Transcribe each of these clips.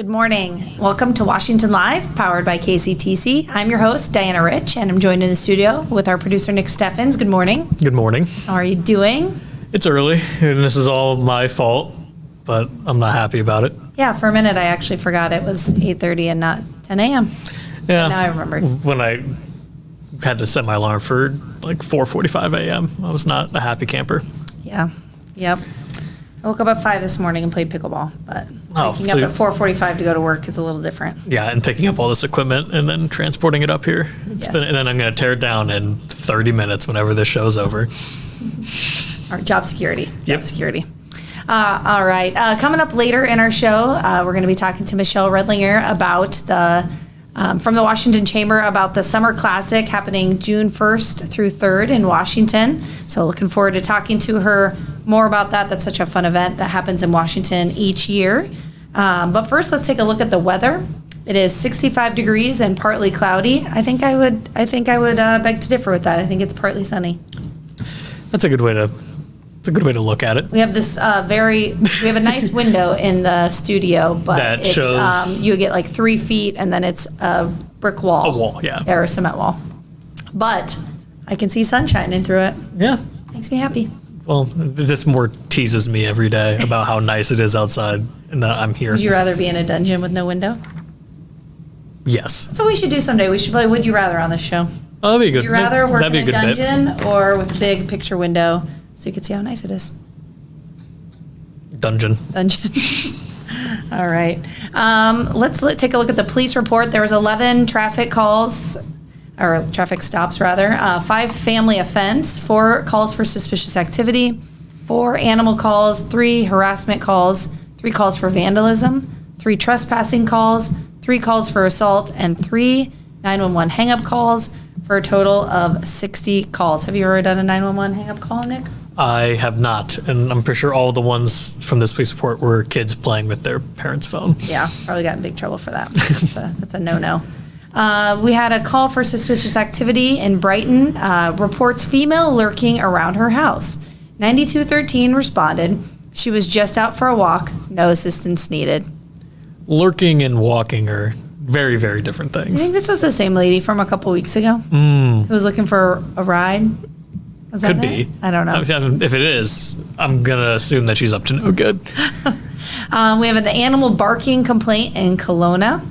Good morning. Welcome to Washington Live, powered by KCTC. I'm your host, Diana Rich, and I'm joined in the studio with our producer, Nick Steffens. Good morning. Good morning. How are you doing? It's early, and this is all my fault, but I'm not happy about it. Yeah, for a minute I actually forgot it was 8:30 and not 10 a.m. Yeah. But now I remembered. When I had to set my alarm for like 4:45 a.m., I was not a happy camper. Yeah. Yep. I woke up at 5 this morning and played pickleball, but waking so up at 4:45 to go to work is a little different. Yeah, and picking up all this equipment and then transporting it up here. Yes. And then I'm going to tear it down in 30 minutes whenever this show's over. Our job security. Yep. Job security. All right. Coming up later in our show, we're going to be talking to Michelle Redlinger about from the Washington Chamber about the Summer Classic happening June 1st through 3rd in Washington. So looking forward to talking to her more about that. That's such a fun event that happens in Washington each year. But first, let's take a look at the weather. It is 65 degrees and partly cloudy. I think I would beg to differ with that. I think it's partly sunny. That's a good way to. It's a good way to look at it. We have this we have a nice window in the studio, but That shows- you get like 3 feet and then it's a brick wall. A wall, yeah. Or a cement wall. But I can see sunshine in through it. Yeah. Makes me happy. Well, this more teases me every day about how nice it is outside and that I'm here. Would you rather be in a dungeon with no window? Yes. That's what we should do someday. We should play Would You Rather on this show. Oh, that'd be a good. Would you rather work that'd in be a good dungeon or with a big picture window so you can see how nice it is? Dungeon. All right. Let's take a look at the police report. There was 11 traffic calls, or traffic stops rather, 5 family offense, 4 calls for suspicious activity, 4 animal calls, 3 harassment calls, 3 calls for vandalism, 3 trespassing calls, 3 calls for assault, and 3 911 hang-up calls for a total of 60 calls. Have you ever done a 911 hang-up call, Nick? I have not, and I'm pretty sure all the ones from this police report were kids playing with their parents' phone. Yeah, probably got in big trouble for that. That's a no-no. We had a call for suspicious activity in Brighton. Reports female lurking around her house. 9213 responded. She was just out for a walk. No assistance needed. Lurking and walking are very, very different I things. think this was the same lady from a couple weeks ago who was looking for a ride. Was that Could it? be. I don't know. If it is, I'm going to assume that she's up to no good. We have an animal barking complaint in Kelowna.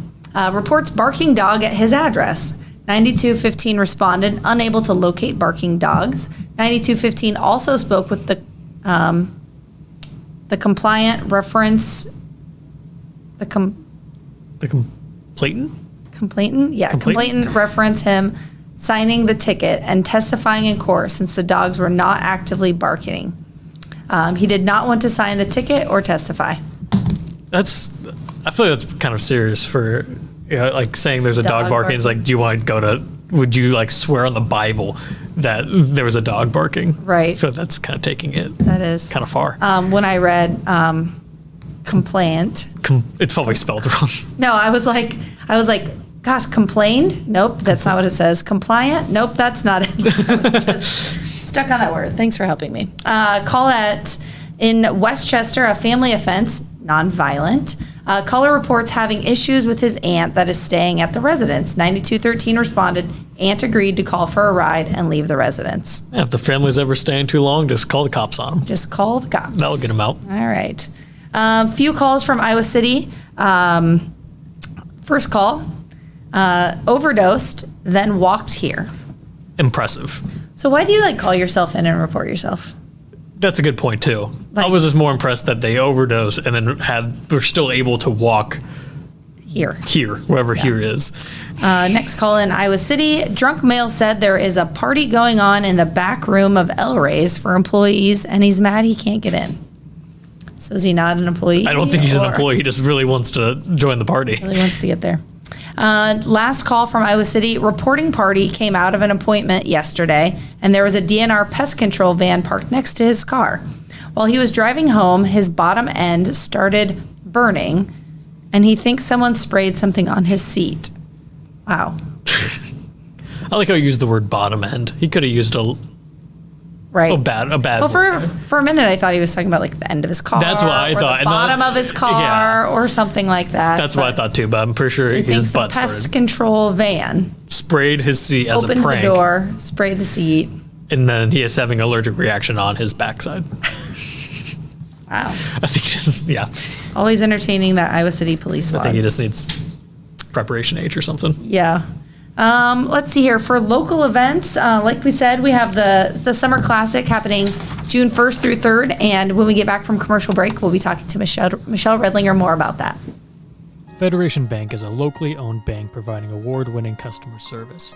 Reports barking dog at his address. 9215 responded, unable to locate barking dogs. 9215 also spoke with the compliant reference. The complainant? Complainant? Yeah, complainant reference him signing the ticket and testifying in court since the dogs were not actively barking. He did not want to sign the ticket or testify. I feel like that's kind of serious for, like saying there's a dog barking. It's like, do you want to would you like swear on the Bible that there was a dog barking? Right. So that's kind of taking it That is. kind of far. When I read complaint. It's probably spelled wrong. No, I was like, gosh, complained? Nope, that's not what it says. Compliant? Nope, that's not it. I was just stuck on that word. Thanks for helping me. Call in Westchester, a family offense, nonviolent. Caller reports having issues with his aunt that is staying at the residence. 9213 responded. Aunt agreed to call for a ride and leave the residence. Yeah, if the family's ever staying too long, just call the cops on them. Just call the cops. That'll get them out. All right. Few calls from Iowa City. First call, overdosed, then walked here. Impressive. So why do you call yourself in and report yourself? That's a good point too. I was just more impressed that they overdosed and then were still able to walk Here. wherever here is. Next call in Iowa City. Drunk male said there is a party going on in the back room of El Rey's for employees, and he's mad he can't get in. So is he not an employee? I don't think he's an employee. He just really wants to join the party. Really wants to get there. Last call from Iowa City. Reporting party came out of an appointment yesterday, and there was a DNR pest control van parked next to his car. While he was driving home, his bottom end started burning, and he thinks someone sprayed something on his seat. Wow. I like how you used the word bottom end. He could have used Right. A bad Well, word. for a minute, I thought he was talking about like the end of his car. That's what I or thought. the bottom of his car or something like that. That's what I thought too, but I'm pretty sure He thinks his the butt pest started. control van Sprayed his seat as opened a prank. the door, sprayed the seat. And then he is having allergic reaction on his backside. Wow. I think just, yeah. Always entertaining that Iowa City police I law. think he just needs preparation H or something. Yeah. Let's see here. For local events, like we said, we have the Summer Classic happening June 1st through 3rd. And when we get back from commercial break, we'll be talking to Michelle Redlinger more about that. Federation Bank is a locally owned bank providing award-winning customer service.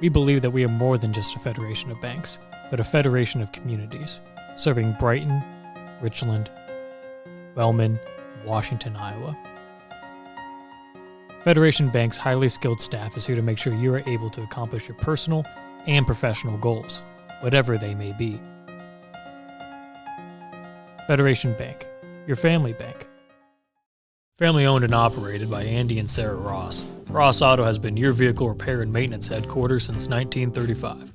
We believe that we are more than just a federation of banks, but a federation of communities, serving Brighton, Richland, Wellman, and Washington, Iowa. Federation Bank's highly skilled staff is here to make sure you are able to accomplish your personal and professional goals, whatever they may be. Federation Bank, your family bank. Family owned and operated by Andy and Sarah Ross, Ross Auto has been your vehicle repair and maintenance headquarters since 1935.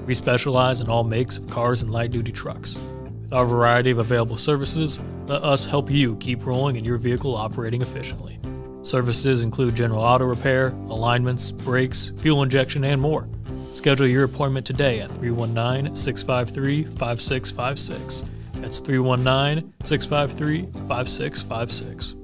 We specialize in all makes of cars and light-duty trucks. With our variety of available services, let us help you keep rolling and your vehicle operating efficiently. Services include general auto repair, alignments, brakes, fuel injection, and more. Schedule your appointment today at 319-653-5656. That's 319-653-5656.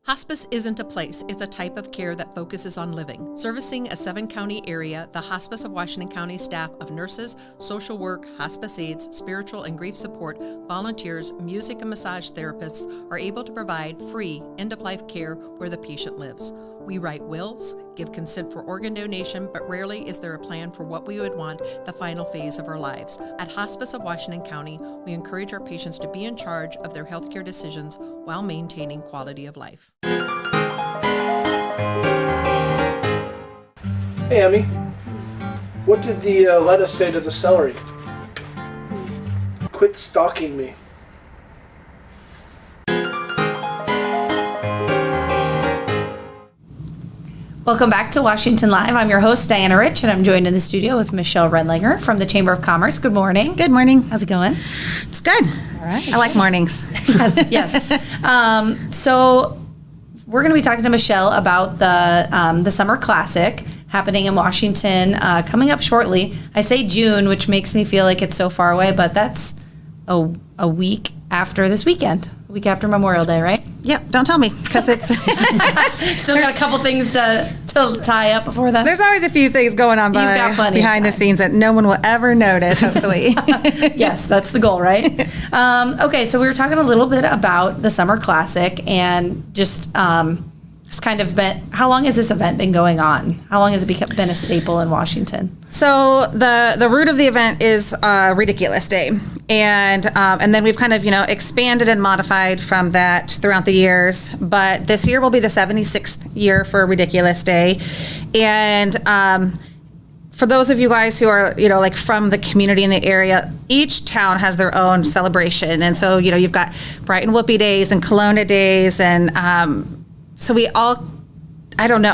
Hospice isn't a place, it's a type of care that focuses on living. Servicing a 7-county area, the Hospice of Washington County staff of nurses, social work, hospice aides, spiritual and grief support, volunteers, music and massage therapists are able to provide free end-of-life care where the patient lives. We write wills, give consent for organ donation, but rarely is there a plan for what we would want the final phase of our lives. At Hospice of Washington County, we encourage our patients to be in charge of their healthcare decisions while maintaining quality of life. Hey, Emmy. What did the lettuce say to the celery? Quit stalking me. Welcome back to Washington Live. I'm your host, Diana Rich, and I'm joined in the studio with Michelle Redlinger from the Chamber of Commerce. Good morning. Good morning. How's it going? It's good. All right. I like mornings. Yes. So we're going to be talking to Michelle about the Summer Classic happening in Washington coming up shortly. I say June, which makes me feel like it's so far away, but that's a week after this weekend, a week after Memorial Day, right? Yep, don't tell me, because it's Still got a couple things to tie up before then. there's always a few things going on got plenty of behind the time. scenes that no one will ever notice, hopefully. Yes, that's the goal, right? Okay, so we were talking a little bit about the Summer Classic and just kind of been, how long has this event been going on? How long has it been a staple in Washington? So the root of the event is Ridiculous Day, and then we've kind of expanded and modified from that throughout the years. But this year will be the 76th year for Ridiculous Day, and for those of you guys who are like from the community in the area, each town has their own celebration, and so you've got Brighton Whoopie Days and Kelowna Days, and so we all, I don't know,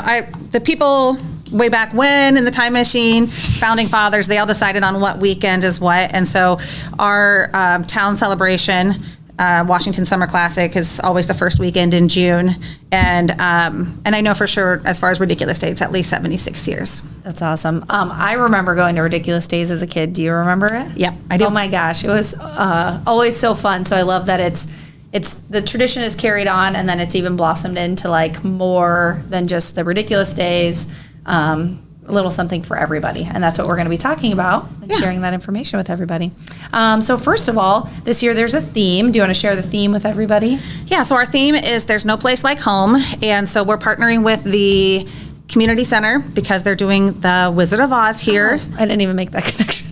the people way back when in the time machine, founding fathers, they all decided on what weekend is what. And so our town celebration, Washington Summer Classic, is always the first weekend in June. And I know for sure, as far as Ridiculous Day, it's at least 76 years. That's awesome. I remember going to Ridiculous Days as a kid. Do you remember it? Yep, I do. Oh my gosh, it was always so fun. So I love that it's the tradition is carried on, and then it's even blossomed into like more than just the Ridiculous Days. A little something for everybody, and that's what we're going to be talking about and sharing that information with everybody. So first of all, this year there's a theme. Do you want to share the theme with everybody? Yeah, so our theme is There's No Place Like Home, and so we're partnering with the Community Center because they're doing the Wizard of Oz here. I didn't even make that connection.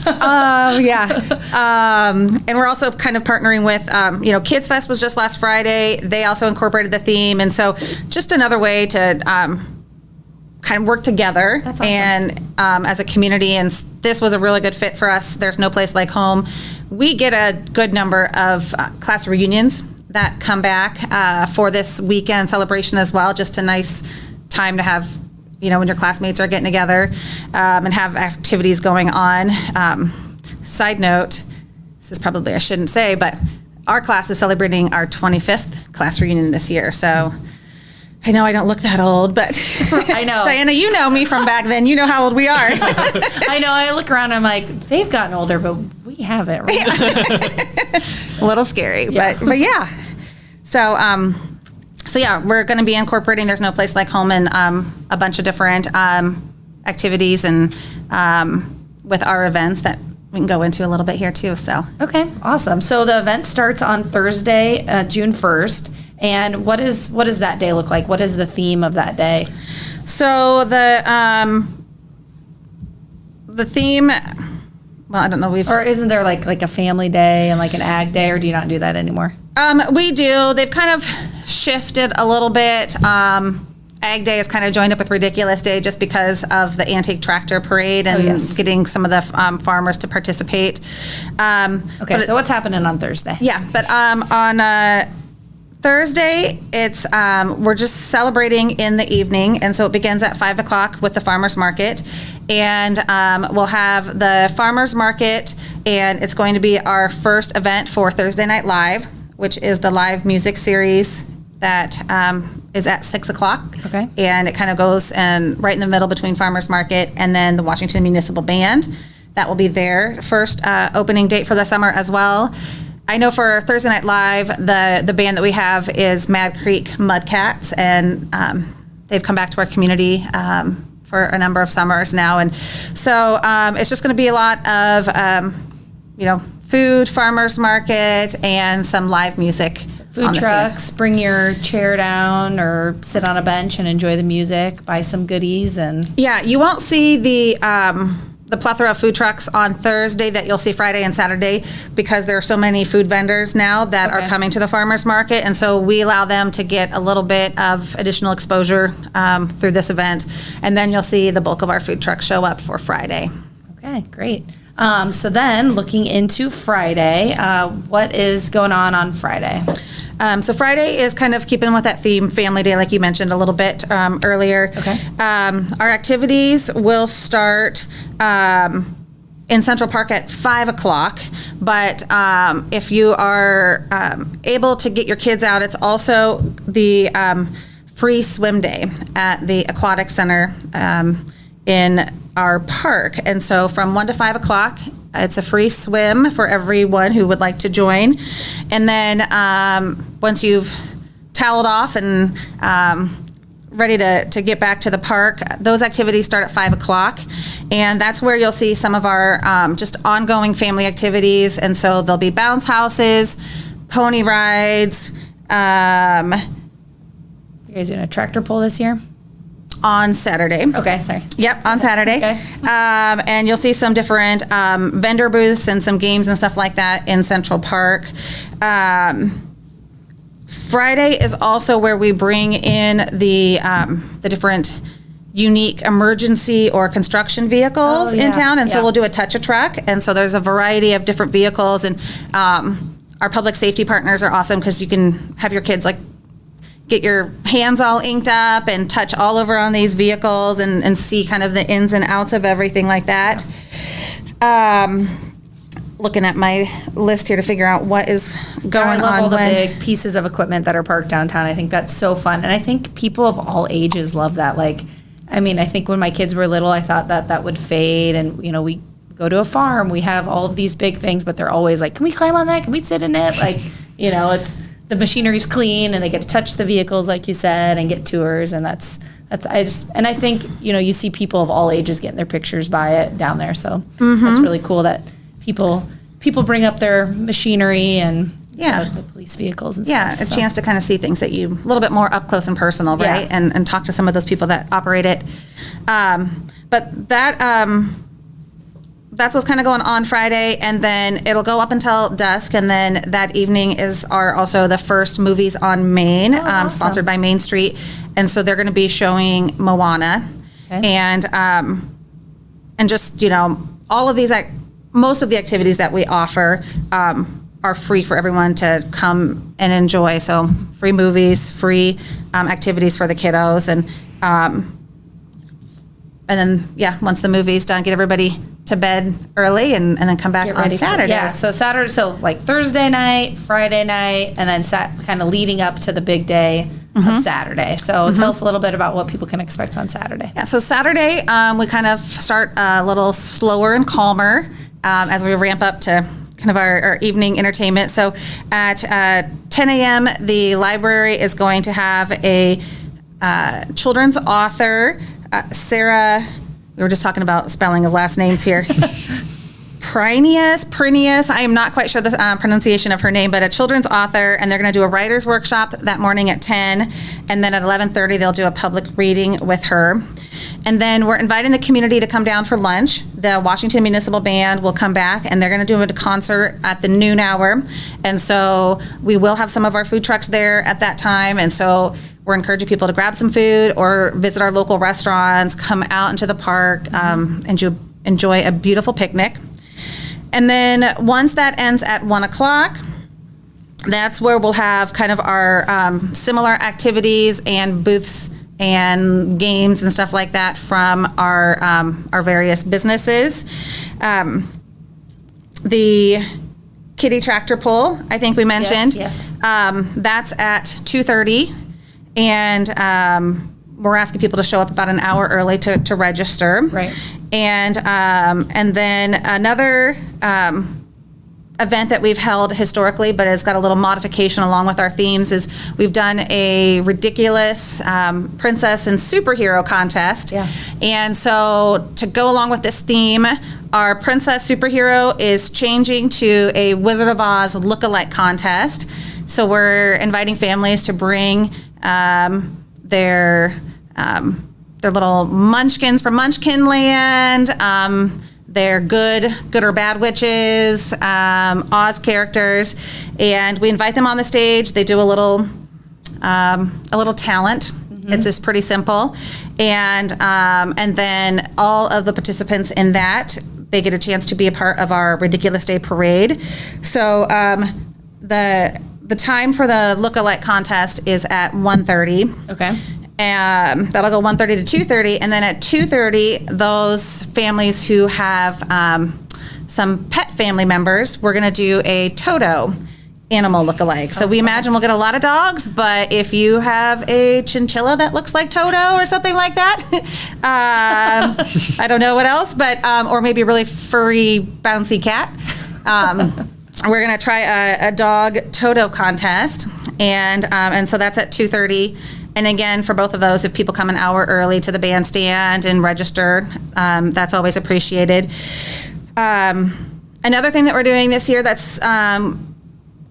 Yeah. And we're also kind of partnering with, Kids Fest was just last Friday. They also incorporated the theme. And so just another way to kind of work together. That's awesome. And as a community. And this was a really good fit for us. There's no place like home. We get a good number of class reunions that come back for this weekend celebration as well. Just a nice time to have, when your classmates are getting together and have activities going on. Side note, this is probably I shouldn't say, but our class is celebrating our 25th class reunion this year. So I know I don't look that old, but I know. Diana, you know me from back then. You know how old we are. I know. I look around, I'm like, they've gotten older, but we haven't. Right? It's a little scary, Yeah. but yeah. So yeah, we're going to be incorporating There's No Place Like Home in a bunch of different activities and with our events that we can go into a little bit here too. So Okay, awesome. So the event starts on Thursday, June 1st. And what does that day look like? What is the theme of that day? So the theme, well, I don't know. Or isn't there like a family day and like an ag day, or do you not do that anymore? We do. They've kind of shifted a little bit. Ag Day is kind of joined up with Ridiculous Day just because of the Antique Tractor Parade and yes. getting some of the farmers to participate. Okay, so what's happening on Thursday? Yeah, but on Thursday, it's we're just celebrating in the evening, and so it begins at 5 o'clock with the farmers market, and we'll have the farmers market, and it's going to be our first event for Thursday Night Live, which is the live music series that is at 6 o'clock. Okay. And it kind of goes and right in the middle between farmers market and then the Washington Municipal Band. That will be their first opening date for the summer as well. I know for Thursday Night Live, the band that we have is Mad Creek Mudcats, and they've come back to our community for a number of summers now. And so it's just going to be a lot of, food, farmers market, and some live music. Food on the stand. trucks, bring your chair down or sit on a bench and enjoy the music, buy some goodies and... Yeah, you won't see the plethora of food trucks on Thursday that you'll see Friday and Saturday because there are so many food vendors now that are coming to the farmers market, and so we allow them to get a little bit of additional exposure through this event, and then you'll see the bulk of our food trucks show up for Friday. Okay, great. So then, looking into Friday, what is going on Friday? So Friday is kind of keeping with that theme, Family Day, like you mentioned a little bit earlier. Okay. Our activities will start in Central Park at 5 o'clock, but if you are able to get your kids out, it's also the free swim day at the Aquatic Center in our park. And so from 1 to 5 o'clock, it's a free swim for everyone who would like to join. And then once you've toweled off and ready to get back to the park, those activities start at 5 o'clock. And that's where you'll see some of our just ongoing family activities. And so there'll be bounce houses, pony rides. You guys doing a tractor pull this year? On Saturday. Okay, sorry. Yep, on Saturday. Okay. And you'll see some different vendor booths and some games and stuff like that in Central Park. Friday is also where we bring in the different unique emergency or construction vehicles in town. And so we'll do a touch a truck. And so there's a variety of different vehicles. And our public safety partners are awesome because you can have your kids get your hands all inked up and touch all over on these vehicles and see kind of the ins and outs of everything like that. Looking at my list here to figure out what is going on. I love all the when. big pieces of equipment that are parked downtown. I think that's so fun. And I think people of all ages love that. I think when my kids were little, I thought that would fade. And, we go to a farm, we have all of these big things, but they're always like, can we climb on that? Can we sit in it? It's... The machinery's clean, and they get to touch the vehicles, like you said, and get tours, and I think you see people of all ages getting their pictures by it down there, so that's really cool that people bring up their machinery and the police vehicles and stuff. A chance to kind of see things that you a little bit more up close and personal, right? Yeah. And talk to some of those people that operate it. But that that's what's kind of going on Friday, and then it'll go up until dusk, and then that evening are also the first movies on Main, awesome. sponsored by Main Street, and so they're going to be showing Moana, and just all of these, most of the activities that we offer are free for everyone to come and enjoy. So free movies, free activities for the kiddos, and then once the movie's done, get everybody to bed early and then come back on Saturday. Yeah, so Saturday, so like Thursday night, Friday night, and then kind of leading up to the big day of Saturday. So tell us a little bit about what people can expect on Saturday. Yeah, so Saturday, we kind of start a little slower and calmer as we ramp up to kind of our evening entertainment. So at 10 a.m., the library is going to have a children's author, Sarah, we were just talking about spelling of last names here. Prinius. I am not quite sure the pronunciation of her name, but a children's author, and they're going to do a writer's workshop that morning at 10, and then at 11:30 they'll do a public reading with her. And then we're inviting the community to come down for lunch. The Washington Municipal Band will come back, and they're going to do a concert at the noon hour. And so we will have some of our food trucks there at that time, and so we're encouraging people to grab some food or visit our local restaurants, come out into the park, and enjoy a beautiful picnic. And then once that ends at 1 o'clock, that's where we'll have kind of our similar activities and booths and games and stuff like that from our various businesses. The kiddie tractor pull, I think we mentioned. Yes. That's at 2:30. And we're asking people to show up about an hour early to register. Right. And then another event that we've held historically, but it's got a little modification along with our themes, is we've done a ridiculous princess and superhero contest. Yeah. And so to go along with this theme, our princess superhero is changing to a Wizard of Oz look-alike contest. So we're inviting families to bring their little munchkins from Munchkin Land, their good or bad witches, Oz characters, and we invite them on the stage. They do a little talent. It's just pretty simple, and then all of the participants in that, they get a chance to be a part of our Ridiculous Day parade. So the time for the look-alike contest is at 1:30. Okay. That'll go 1:30 to 2:30, and then at 2:30, those families who have some pet family members, we're going to do a Toto animal look-alike. So we imagine we'll get a lot of dogs, but if you have a chinchilla that looks like Toto or something like that, I don't know what else, but or maybe a really furry, bouncy cat. We're going to try a dog Toto contest, and so that's at 2:30. And again, for both of those, if people come an hour early to the bandstand and register, that's always appreciated. Another thing that we're doing this year that's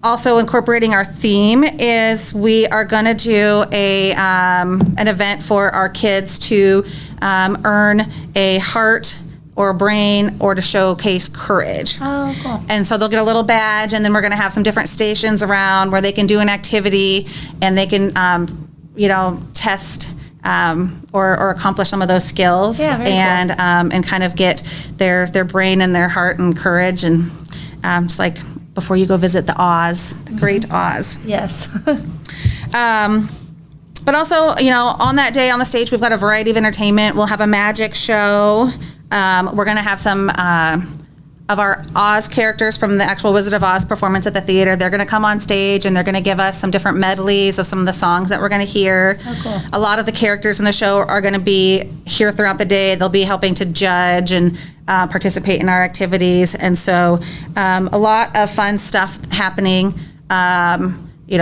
also incorporating our theme is we are going to do an event for our kids to earn a heart or brain, or to showcase courage. Oh, cool. And so they'll get a little badge, and then we're going to have some different stations around where they can do an activity, and they can, test or accomplish some of those skills, Yeah, very and kind of get their brain and their heart and courage, and just like before you go visit the Oz, the great Oz. Yes. But also, on that day on the stage, we've got a variety of entertainment. We'll have a magic show. We're going to have some of our Oz characters from the actual Wizard of Oz performance at the theater. They're going to come on stage, and they're going to give us some different medleys of some of the songs that we're going to hear. Oh, cool. A lot of the characters in the show are going to be here throughout the day. They'll be helping to judge and participate in our activities. And so a lot of fun stuff happening,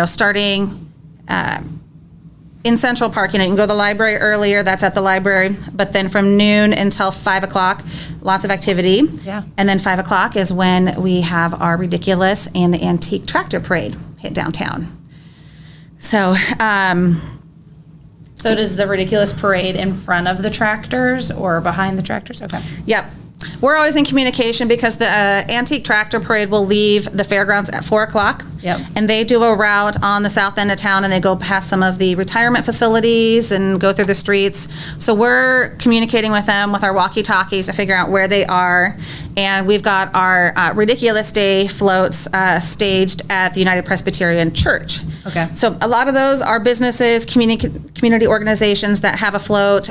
starting in Central Park. You can go to the library earlier, that's at the library, but then from noon until 5 o'clock, lots of activity. Yeah. And then 5 o'clock is when we have our Ridiculous and the Antique Tractor Parade hit downtown. So, So does the Ridiculous parade in front of the tractors or behind the tractors? Okay. yep. We're always in communication because the Antique Tractor Parade will leave the fairgrounds at 4 o'clock. Yep. And they do a route on the south end of town, and they go past some of the retirement facilities and go through the streets. So we're communicating with them with our walkie-talkies to figure out where they are. And we've got our Ridiculous Day floats staged at the United Presbyterian Church. Okay. So a lot of those are businesses, community organizations that have a float.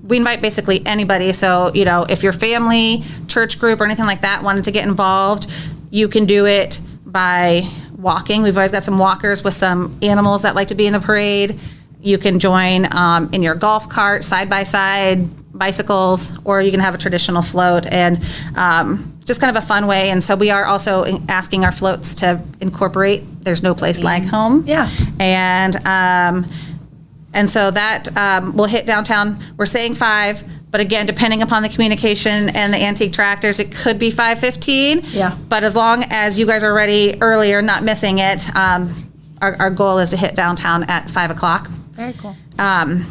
We invite basically anybody. So, if your family, church group, or anything like that wanted to get involved, you can do it by walking. We've always got some walkers with some animals that like to be in the parade. You can join in your golf cart, side-by-side, bicycles, or you can have a traditional float, and just kind of a fun way. And so we are also asking our floats to incorporate There's No Place Like Home. Yeah. And so that will hit downtown. We're saying 5, but again, depending upon the communication and the antique tractors, it could be 5:15. Yeah. But as long as you guys are ready earlier, not missing it, our goal is to hit downtown at 5 o'clock. Very cool. And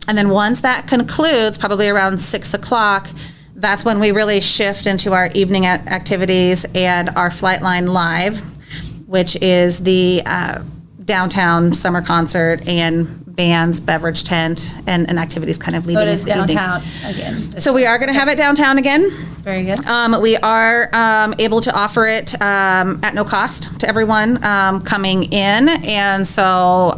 then once that concludes, probably around 6 o'clock, that's when we really shift into our evening activities and our Flightline Live, which is the downtown summer concert and bands, beverage tent, and activities kind of leading So it is into the evening. downtown again. So we are going to have it downtown again. Very good. We are able to offer it at no cost to everyone coming in. And so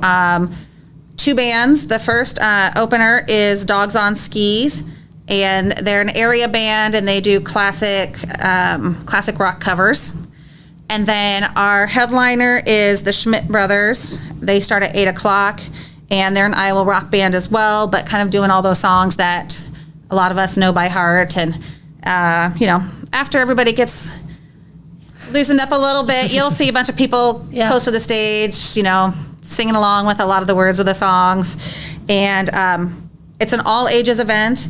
2 bands. The first opener is Dogs on Skis. And they're an area band, and they do classic rock covers. And then our headliner is the Schmidt Brothers. They start at 8 o'clock, and they're an Iowa rock band as well, but kind of doing all those songs that a lot of us know by heart. And, after everybody gets loosened up a little bit, you'll see a bunch of people Yeah. close to the stage, singing along with a lot of the words of the songs. And it's an all ages event.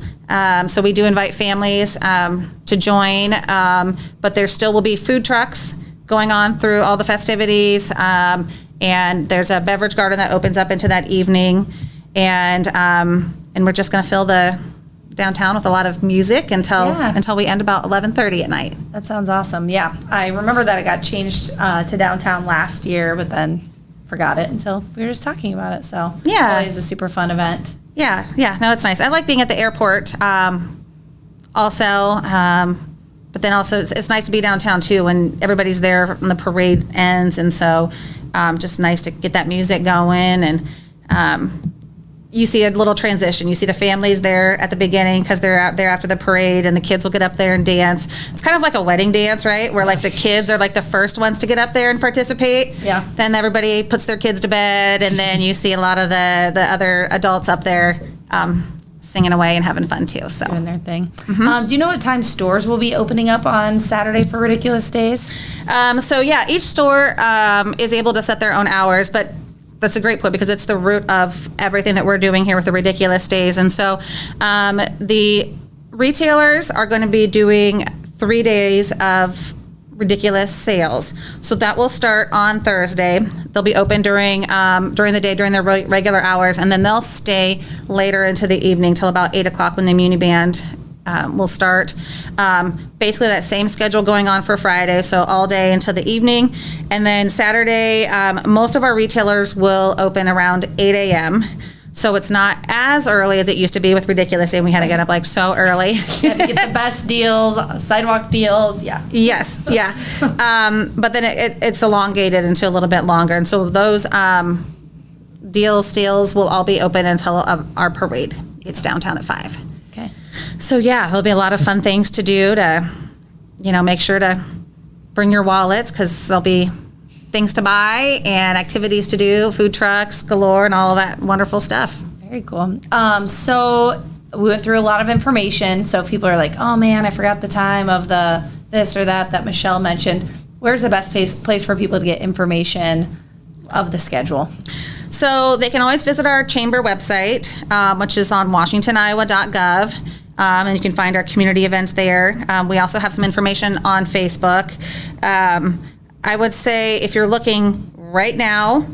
So we do invite families to join, but there still will be food trucks going on through all the festivities. And there's a beverage garden that opens up into that evening. And we're just going to fill the downtown with a lot of music until we end about 11:30 at night. That sounds awesome. Yeah. I remember that it got changed to downtown last year, but then forgot it until we were just talking about it. So Yeah. always a super fun event. Yeah, no, it's nice. I like being at the airport also, but then also it's nice to be downtown too when everybody's there when the parade ends, and so just nice to get that music going. And you see a little transition. You see the families there at the beginning because they're out there after the parade, and the kids will get up there and dance. It's kind of like a wedding dance, right? Where like the kids are like the first ones to get up there and participate. Yeah. Then Then everybody puts their kids to bed, and then you see a lot of the other adults up there singing away and having fun too. So doing their thing. Do you know what time stores will be opening up on Saturday for Ridiculous Days? each store is able to set their own hours, but that's a great point because it's the root of everything that we're doing here with the Ridiculous Days. And so the retailers are going to be doing 3 days of ridiculous sales. So that will start on Thursday. They'll be open during the day, during their regular hours, and then they'll stay later into the evening till about 8 o'clock when the Muni Band will start. Basically that same schedule going on for Friday, so all day until the evening. And then Saturday, most of our retailers will open around 8 a.m. So it's not as early as it used to be with Ridiculous Day. We had to get up like so early. Had to get the best deals, sidewalk deals. Yeah. Yes, yeah. But then it's elongated into a little bit longer. And so those deals will all be open until our parade gets downtown at 5. Okay. So yeah, there'll be a lot of fun things to do to, make sure to bring your wallets because there'll be things to buy and activities to do, food trucks galore and all of that wonderful stuff. Very cool. So we went through a lot of information. So if people are like, oh man, I forgot the time of the this or that Michelle mentioned, where's the best place for people to get information of the schedule? So they can always visit our chamber website, which is on washingtoniowa.gov. And you can find our community events there. We also have some information on Facebook. I would say if you're looking right now,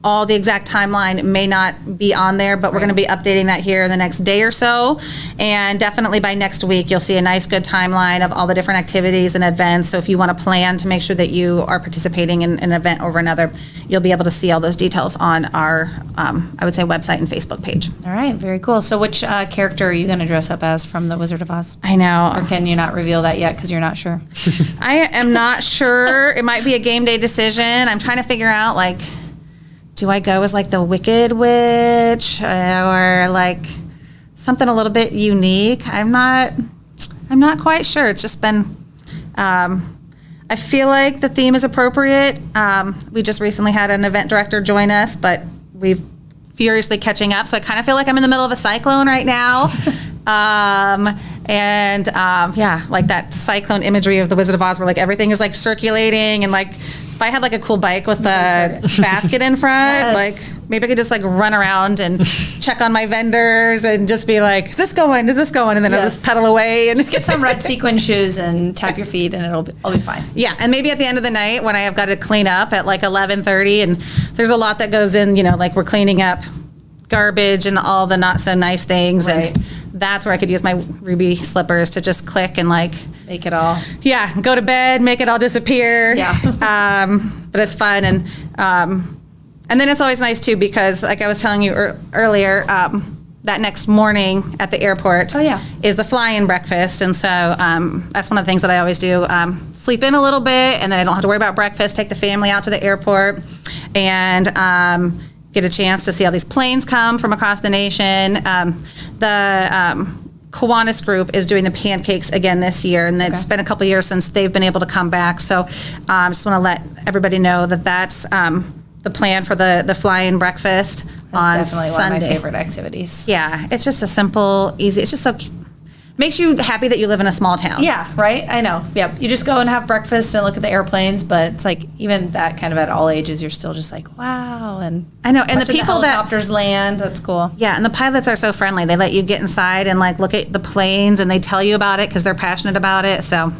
all the exact timeline may not be on there, but we're going to be updating that here in the next day or so. And definitely by next week, you'll see a nice, good timeline of all the different activities and events. So if you want to plan to make sure that you are participating in an event over another, you'll be able to see all those details on our, I would say, website and Facebook page. All right, very cool. So which character are you going to dress up as from The Wizard of Oz? I know. Or can you not reveal that yet because you're not sure? I am not sure. It might be a game day decision. I'm trying to figure out, like, do I go as like the Wicked Witch or like something a little bit unique? I'm not quite sure. It's just been, I feel like the theme is appropriate. We just recently had an event director join us, but we've furiously catching up. So I kind of feel like I'm in the middle of a cyclone right now. Yeah, like that cyclone imagery of the Wizard of Oz where like everything is like circulating and like, if I had like a cool bike with a basket in front, Yes. like maybe I could just like run around and check on my vendors and just be like, is this going? Is this going? And then I'll Yes. just pedal away and Just get some red sequin shoes and tap your feet and I'll be fine. yeah. And maybe at the end of the night when I have got to clean up at like 11:30 and there's a lot that goes in, like we're cleaning up garbage and all the not so nice things. Right. And that's where I could use my ruby slippers to just click and like, Make it all. yeah, go to bed, make it all disappear. Yeah. But it's fun. And then it's always nice too, because like I was telling you earlier, that next morning at the airport Oh, yeah. is the fly-in breakfast. And so that's one of the things that I always do. Sleep in a little bit and then I don't have to worry about breakfast, take the family out to the airport and get a chance to see all these planes come from across the nation. The Kiwanis group is doing the pancakes again this year, and it's been a couple years since they've been able to come back. So I just want to let everybody know that that's the plan for the fly-in breakfast on That's definitely Sunday. one of my favorite activities. Yeah, it's just a simple, easy, it's just so, makes you happy that you live in a small town. Yeah, right? I know. Yep. You just go and have breakfast and look at the airplanes, but it's like even that kind of at all ages, you're still just like, wow. And I know, and the watching people that, helicopters land, that's cool. yeah, and the pilots are so friendly. They let you get inside and like look at the planes and they tell you about it because they're passionate about it. So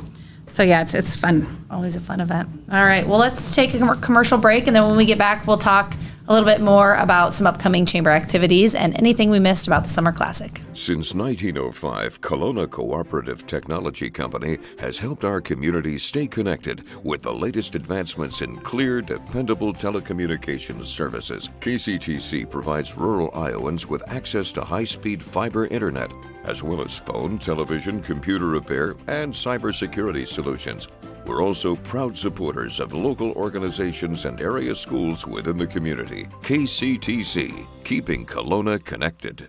yeah, it's fun. Always a fun event. All right. Well, let's take a commercial break, and then when we get back, we'll talk a little bit more about some upcoming chamber activities and anything we missed about the Summer Classic. Since 1905, Kelowna Cooperative Technology Company has helped our community stay connected with the latest advancements in clear, dependable telecommunications services. KCTC provides rural Iowans with access to high-speed fiber internet, as well as phone, television, computer repair, and cybersecurity solutions. We're also proud supporters of local organizations and area schools within the community. KCTC, keeping Kelowna connected.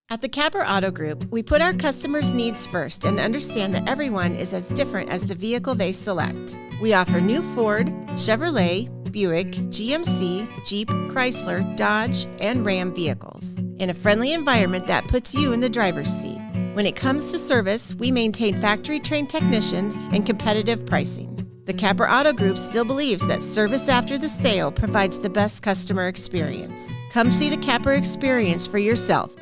At the Capper Auto Group, we put our customers' needs first and understand that everyone is as different as the vehicle they select. We offer new Ford, Chevrolet, Buick, GMC, Jeep, Chrysler, Dodge, and Ram vehicles in a friendly environment that puts you in the driver's seat. When it comes to service, we maintain factory-trained technicians and competitive pricing. The Capper Auto Group still believes that service after the sale provides the best customer experience. Come see the Capper experience for yourself.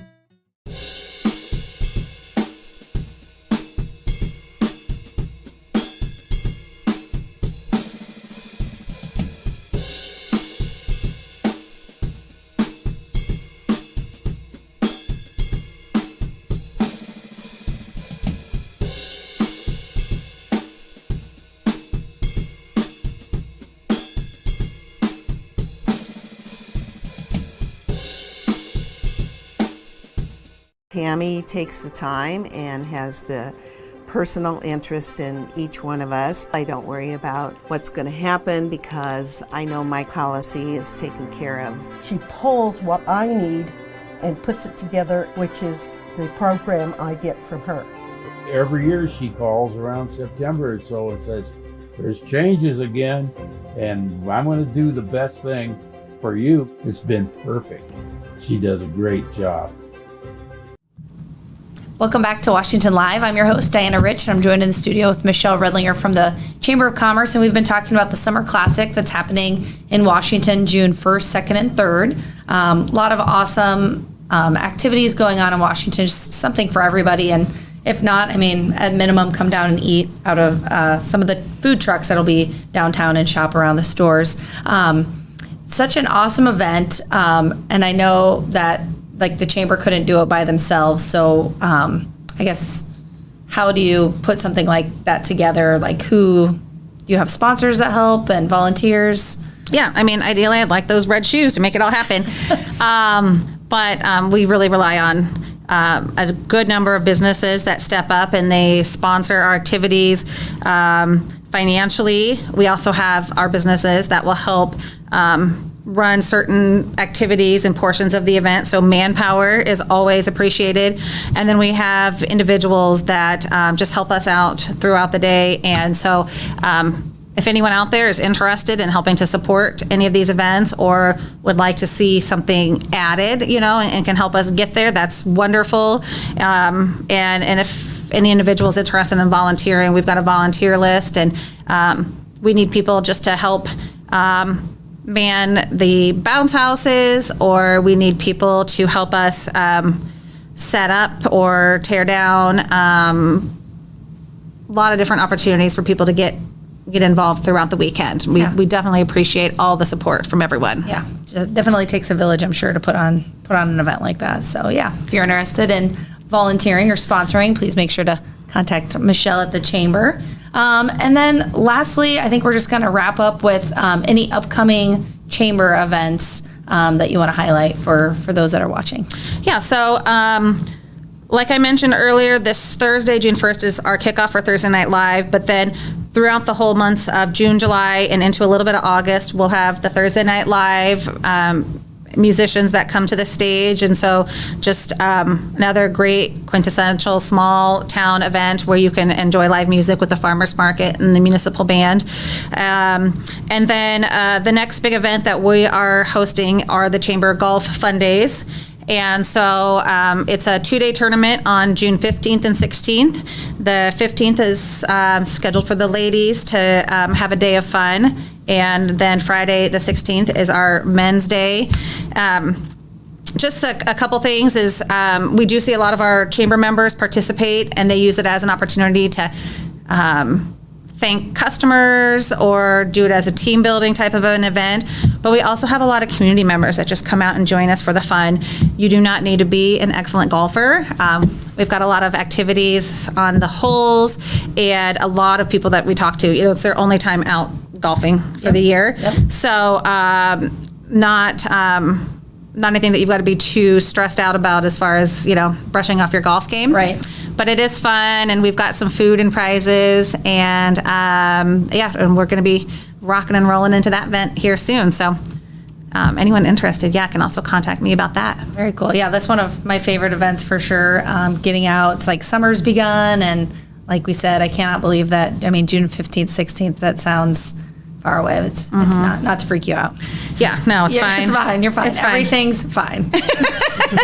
Tammy takes the time and has the personal interest in each one of us. I don't worry about what's going to happen because I know my policy is taken care of. She pulls what I need and puts it together, which is the program I get from her. Every year she calls around September or so and says, there's changes again, and I'm going to do the best thing for you. It's been perfect. She does a great job. Welcome back to Washington Live. I'm your host, Diana Rich, and I'm joined in the studio with Michelle Redlinger from the Chamber of Commerce, and we've been talking about the Summer Classic that's happening in Washington June 1st, 2nd, and 3rd. A lot of awesome activities going on in Washington, just something for everybody, and if not, I mean, at minimum, come down and eat out of some of the food trucks that'll be downtown and shop around the stores. such an awesome event, and I know that like the chamber couldn't do it by themselves. So I guess how do you put something like that together? Like, who do you have sponsors that help and volunteers? Yeah, I mean, ideally, I'd like those red shoes to make it all happen. But we really rely on a good number of businesses that step up and they sponsor our activities. Financially, we also have our businesses that will help run certain activities and portions of the event. So manpower is always appreciated. And then we have individuals that just help us out throughout the day. And so if anyone out there is interested in helping to support any of these events or would like to see something added, you know, and can help us get there, that's wonderful. And if any individual is interested in volunteering, we've got a volunteer list, and we need people just to help man the bounce houses, or we need people to help us set up or tear down. A lot of different opportunities for people to get involved throughout the weekend. We definitely appreciate all the support from everyone. Yeah, just definitely takes a village, I'm sure, to put on an event like that. So yeah, if you're interested in volunteering or sponsoring, please make sure to contact Michelle at the chamber. And then lastly, I think we're just going to wrap up with any upcoming chamber events that you want to highlight for those that are watching. Yeah, so like I mentioned earlier, this Thursday, June 1st, is our kickoff for Thursday Night Live, but then throughout the whole months of June, July, and into a little bit of August, we'll have the Thursday Night Live musicians that come to the stage. And so just another great quintessential small town event where you can enjoy live music with the farmers market and the municipal band. And then the next big event that we are hosting are the Chamber Golf Fun Days. And so it's a 2-day tournament on June 15th and 16th. The 15th is scheduled for the ladies to have a day of fun. And then Friday the 16th is our men's day. Just a couple things is we do see a lot of our chamber members participate, and they use it as an opportunity to thank customers or do it as a team building type of an event. But we also have a lot of community members that just come out and join us for the fun. You do not need to be an excellent golfer. We've got a lot of activities on the holes, and a lot of people that we talk to, you know, it's their only time out golfing for the year. Yep. So not anything that you've got to be too stressed out about as far as, you know, brushing off your golf game. Right. But it is fun, and we've got some food and prizes, and and we're going to be rocking and rolling into that event here soon. So anyone interested, can also contact me about that. Very cool. Yeah, that's one of my favorite events for sure. Getting out, it's like summer's begun, and like we said, I cannot believe that. I mean, June 15th, 16th, that sounds far away. It's not to freak you out. Yeah, no, it's fine. It's fine. You're fine. It's fine. Everything's fine.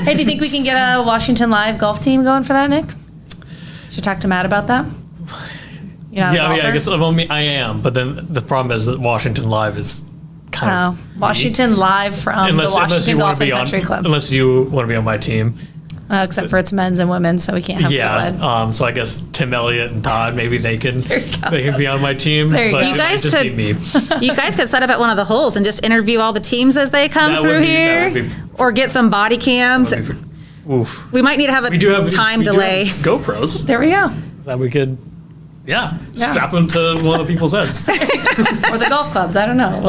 Hey, do you think we can get a Washington Live golf team going for that, Nick? Should talk to Matt about that. Yeah, I guess I am, but then the problem is that Washington Live is kind of Washington Live from the Washington Golf and Country Club. Unless you want to be on my team. Except for it's men's and women's, so we can't have co-ed. So I guess Tim Elliott and Todd, maybe they can be on my team. There you but go. You guys just could, be me. You guys could set up at one of the holes and just interview all the teams as they come through here, or get some body cams. Oof. We might need to have a time delay. GoPros. There we go. That we could, strap them to one of the people's heads. Or the golf clubs. I don't know.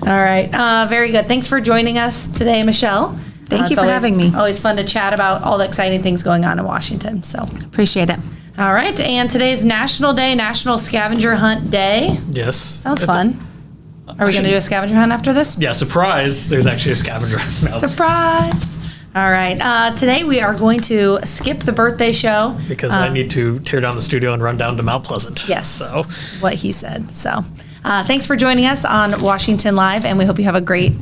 All right. Very good. Thanks for joining us today, Michelle. Thank you for having me. Always fun to chat about all the exciting things going on in Washington. So appreciate it. All right. And today's National Scavenger Hunt Day. Yes. Sounds fun. Are we going to do a scavenger hunt after this? Yeah, surprise. There's actually a scavenger hunt now. Surprise. All right. Today we are going to skip the birthday show. Because I need to tear down the studio and run down to Mount Pleasant. Yes. So what he said. So thanks for joining us on Washington Live, and we hope you have a great